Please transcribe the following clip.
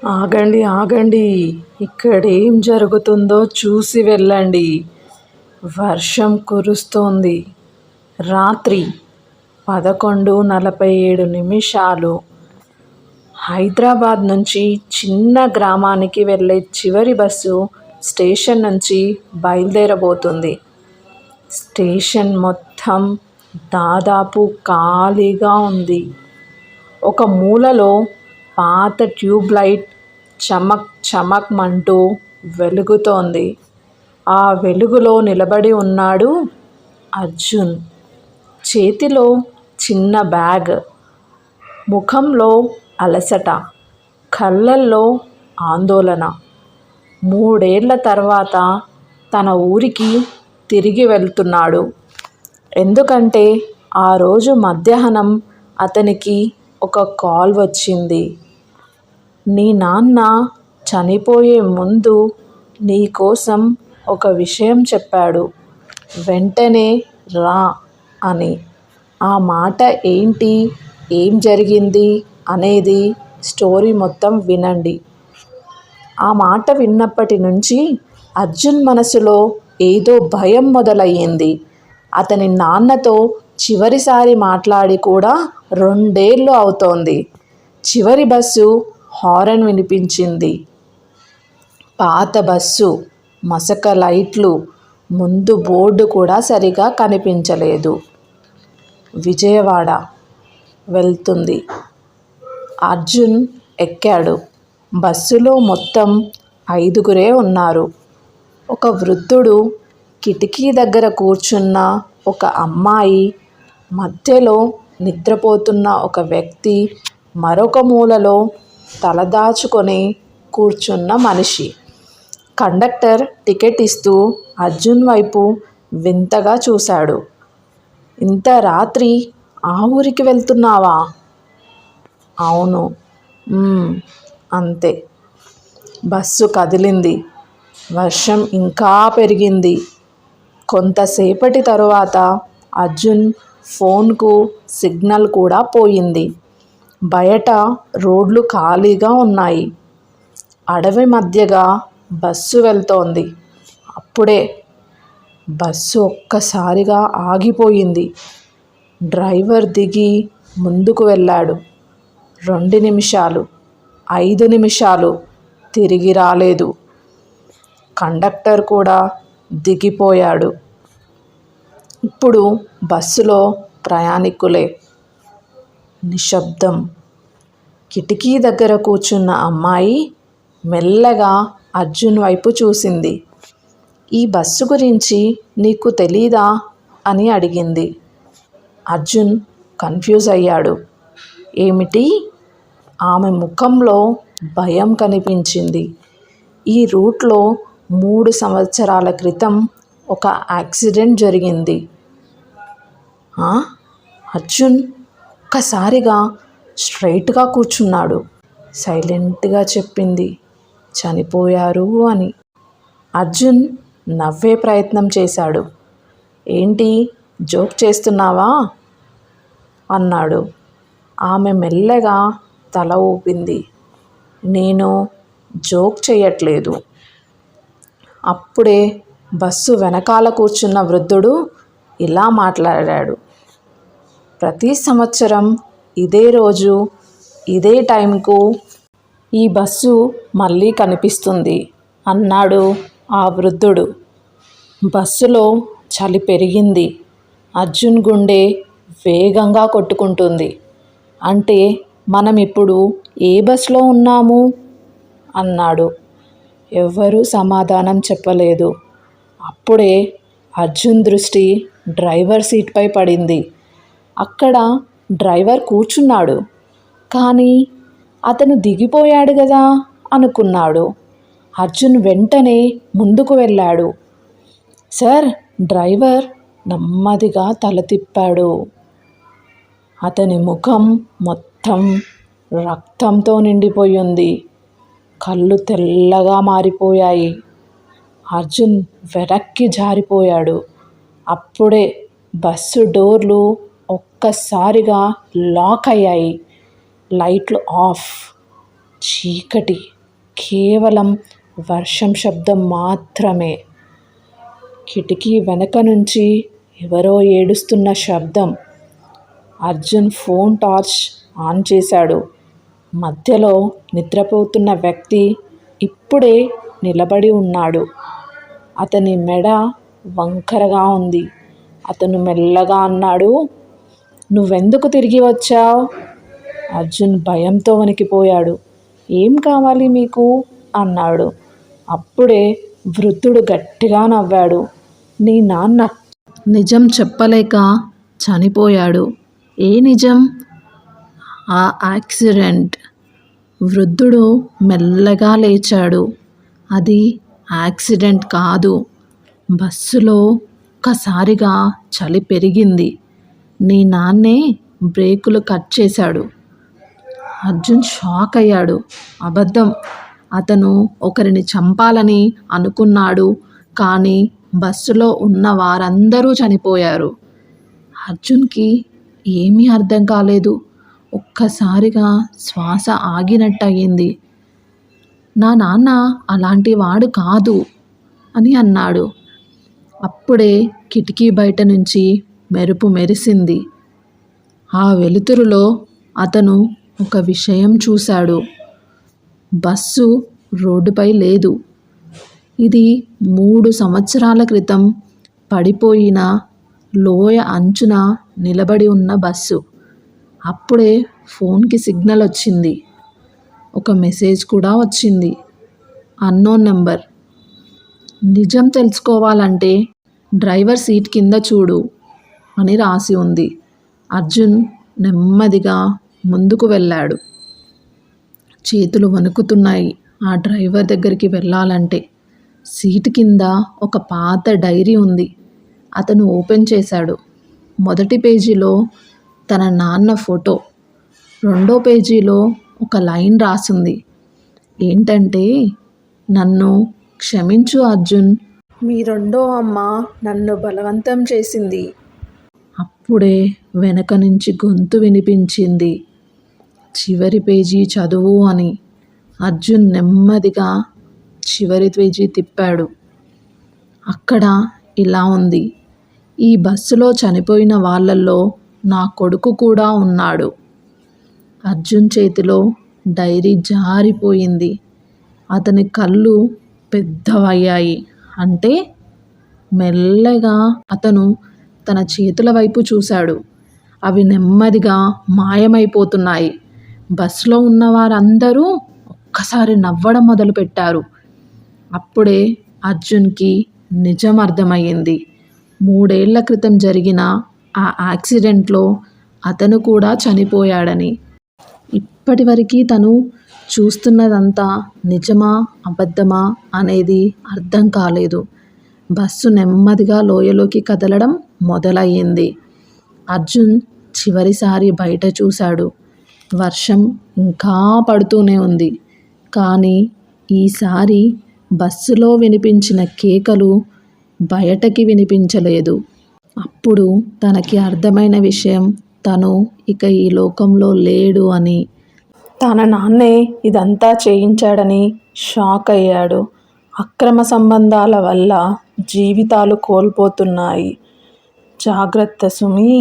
ఆగండి ఆగండి, ఇక్కడేం జరుగుతుందో చూసి వెళ్ళండి. వర్షం కురుస్తోంది. రాత్రి 11:47. హైదరాబాద్ నుంచి చిన్న గ్రామానికి వెళ్ళే చివరి బస్సు స్టేషన్ నుంచి బయలుదేరబోతుంది. స్టేషన్ మొత్తం దాదాపు ఖాళీగా ఉంది. ఒక మూలలో పాత ట్యూబ్ లైట్ చమక్ చమక్మంటూ వెలుగుతోంది. ఆ వెలుగులో నిలబడి ఉన్నాడు అర్జున్. చేతిలో చిన్న బ్యాగ్, ముఖంలో అలసట, కళ్ళల్లో ఆందోళన. 3 ఏళ్ల తర్వాత తన ఊరికి తిరిగి వెళ్తున్నాడు. ఎందుకంటే ఆ రోజు మధ్యాహ్నం అతనికి ఒక కాల్ వచ్చింది. నీ నాన్న చనిపోయే ముందు నీ కోసం ఒక విషయం చెప్పాడు, వెంటనే రా అని. ఆ మాట ఏంటి, ఏం జరిగింది అనేది స్టోరీ మొత్తం వినండి. ఆ మాట విన్నప్పటి నుంచి అర్జున్ మనసులో ఏదో భయం మొదలయ్యింది. అతని నాన్నతో చివరిసారి మాట్లాడి కూడా 2 ఏళ్లు అవుతోంది. చివరి బస్సు హారన్ వినిపించింది. పాత బస్సు, మసక లైట్లు, ముందు బోర్డు కూడా సరిగా కనిపించలేదు. విజయవాడ వెళ్తుంది. అర్జున్ ఎక్కాడు. బస్సులో మొత్తం 5గురే ఉన్నారు. ఒక వృద్ధుడు, కిటికీ దగ్గర కూర్చున్న ఒక అమ్మాయి, మధ్యలో నిద్రపోతున్న ఒక వ్యక్తి, మరొక మూలలో తలదాచుకొని కూర్చున్న మనిషి. కండక్టర్ టికెట్ ఇస్తూ అర్జున్ వైపు వింతగా చూశాడు. ఇంత రాత్రి ఆ ఊరికి వెళ్తున్నావా? అవును. అంతే. బస్సు కదిలింది. వర్షం ఇంకా పెరిగింది. కొంతసేపటి తరువాత అర్జున్ ఫోన్కు సిగ్నల్ కూడా పోయింది. బయట రోడ్లు ఖాళీగా ఉన్నాయి. అడవి మధ్యగా బస్సు వెళ్తోంది. అప్పుడే బస్సు ఒక్కసారిగా ఆగిపోయింది. డ్రైవర్ దిగి ముందుకు వెళ్ళాడు. 2 నిమిషాలు, 5 నిమిషాలు, తిరిగి రాలేదు. కండక్టర్ కూడా దిగిపోయాడు. ఇప్పుడు బస్సులో ప్రయాణికులే. నిశ్శబ్దం. కిటికీ దగ్గర కూర్చున్న అమ్మాయి మెల్లగా అర్జున్ వైపు చూసింది. ఈ బస్సు గురించి నీకు తెలీదా అని అడిగింది. అర్జున్ కన్ఫ్యూజ్ అయ్యాడు. ఏమిటి? ఆమె ముఖంలో భయం కనిపించింది. ఈ రూట్లో 3 సంవత్సరాల క్రితం ఒక యాక్సిడెంట్ జరిగింది. అర్జున్ ఒక్కసారిగా స్ట్రైట్గా కూర్చున్నాడు. సైలెంట్గా చెప్పింది, చనిపోయారు అని. అర్జున్ నవ్వే ప్రయత్నం చేశాడు. ఏంటి, జోక్ చేస్తున్నావా అన్నాడు. ఆమె మెల్లగా తల ఊపింది. నేను జోక్ చేయట్లేదు. అప్పుడే బస్సు వెనకాల కూర్చున్న వృద్ధుడు ఇలా మాట్లాడాడు. ప్రతి సంవత్సరం ఇదే రోజు, ఇదే టైంకు ఈ బస్సు మళ్ళీ కనిపిస్తుంది అన్నాడు ఆ వృద్ధుడు. బస్సులో చలి పెరిగింది. అర్జున్ గుండె వేగంగా కొట్టుకుంటుంది. అంటే మనం ఇప్పుడు ఏ బస్సులో ఉన్నాము అన్నాడు. ఎవ్వరూ సమాధానం చెప్పలేదు. అప్పుడే అర్జున్ దృష్టి డ్రైవర్ సీట్పై పడింది. అక్కడ డ్రైవర్ కూర్చున్నాడు. కానీ అతను దిగిపోయాడు కదా అనుకున్నాడు. అర్జున్ వెంటనే ముందుకు వెళ్ళాడు. సార్, డ్రైవర్ నెమ్మదిగా తల తిప్పాడు. అతని ముఖం మొత్తం రక్తంతో నిండిపోయింది. కళ్ళు తెల్లగా మారిపోయాయి. అర్జున్ వెనక్కి జారిపోయాడు. అప్పుడే బస్సు డోర్లు ఒక్కసారిగా లాక్ అయ్యాయి. లైట్లు ఆఫ్. చీకటి. కేవలం వర్షం శబ్దం మాత్రమే. కిటికీ వెనక నుంచి ఎవరో ఏడుస్తున్న శబ్దం. అర్జున్ ఫోన్ టార్చ్ ఆన్ చేశాడు. మధ్యలో నిద్రపోతున్న వ్యక్తి ఇప్పుడే నిలబడి ఉన్నాడు. అతని మెడ వంకరగా ఉంది. అతను మెల్లగా అన్నాడు, "నువ్వెందుకు తిరిగి వచ్చావు?" అర్జున్ భయంతో వణికిపోయాడు. "ఏం కావాలి మీకు?" అన్నాడు. అప్పుడే వృద్ధుడు గట్టిగా నవ్వాడు. "నీ నాన్న నిజం చెప్పలేక చనిపోయాడు." "ఏ నిజం?" "ఆ యాక్సిడెంట్." వృద్ధుడు మెల్లగా లేచాడు. "అది యాక్సిడెంట్ కాదు. బస్సులో ఒక్కసారిగా చలి పెరిగింది. నీ నాన్నే బ్రేకులు కట్ చేశాడు." అర్జున్ షాక్ అయ్యాడు. అబద్ధం. అతను ఒకరిని చంపాలని అనుకున్నాడు, కానీ బస్సులో ఉన్న వారందరూ చనిపోయారు. అర్జున్కి ఏమీ అర్థం కాలేదు. ఒక్కసారిగా శ్వాస ఆగినట్టయింది. "నా నాన్న అలాంటి వాడు కాదు" అని అన్నాడు. అప్పుడే కిటికీ బయట నుంచి మెరుపు మెరిసింది. ఆ వెలుతురులో అతను ఒక విషయం చూశాడు. బస్సు రోడ్డుపై లేదు. ఇది 3 సంవత్సరాల క్రితం పడిపోయిన లోయ అంచున నిలబడి ఉన్న బస్సు. అప్పుడే ఫోన్కి సిగ్నల్ వచ్చింది. ఒక మెసేజ్ కూడా వచ్చింది. Unknown number. "నిజం తెలుసుకోవాలంటే డ్రైవర్ సీట్ కింద చూడు" అని రాసి ఉంది. అర్జున్ నెమ్మదిగా ముందుకు వెళ్ళాడు. చేతులు వణుకుతున్నాయి ఆ డ్రైవర్ దగ్గరికి వెళ్ళాలంటే. సీటు కింద ఒక పాత డైరీ ఉంది. అతను ఓపెన్ చేశాడు. మొదటి పేజీలో తన నాన్న ఫోటో. రెండో పేజీలో ఒక లైన్ రాసుంది. ఏంటంటే, "నన్ను క్షమించు అర్జున్, మీ రెండో అమ్మ నన్ను బలవంతం చేసింది." అప్పుడే వెనక నుంచి గొంతు వినిపించింది, "చివరి పేజీ చదువు" అని. అర్జున్ నెమ్మదిగా చివరి పేజీ తిప్పాడు. అక్కడ ఇలా ఉంది, "ఈ బస్సులో చనిపోయిన వాళ్ళల్లో నా కొడుకు కూడా ఉన్నాడు." అర్జున్ చేతిలో డైరీ జారిపోయింది. అతని కళ్ళు పెద్దవయ్యాయి. అంటే? మెల్లగా అతను తన చేతుల వైపు చూశాడు. అవి నెమ్మదిగా మాయమైపోతున్నాయి. బస్సులో ఉన్న వారందరూ ఒక్కసారి నవ్వడం మొదలుపెట్టారు. అప్పుడే అర్జున్కి నిజం అర్థమయ్యింది. 3 ఏళ్ల క్రితం జరిగిన ఆ యాక్సిడెంట్లో అతను కూడా చనిపోయాడని. ఇప్పటివరకు తను చూస్తున్నదంతా నిజమా అబద్ధమా అనేది అర్థం కాలేదు. బస్సు నెమ్మదిగా లోయలోకి కదలడం మొదలయ్యింది. అర్జున్ చివరిసారి బయట చూశాడు. వర్షం ఇంకా పడుతూనే ఉంది. కానీ ఈసారి బస్సులో వినిపించిన కేకలు బయటకి వినిపించలేదు. అప్పుడు తనకి అర్థమైన విషయం, తను ఇక ఈ లోకంలో లేడు అని. తన నాన్నే ఇదంతా చేయించాడని షాక్ అయ్యాడు. అక్రమ సంబంధాల వల్ల జీవితాలు కోల్పోతున్నాయి. జాగ్రత్త సుమి.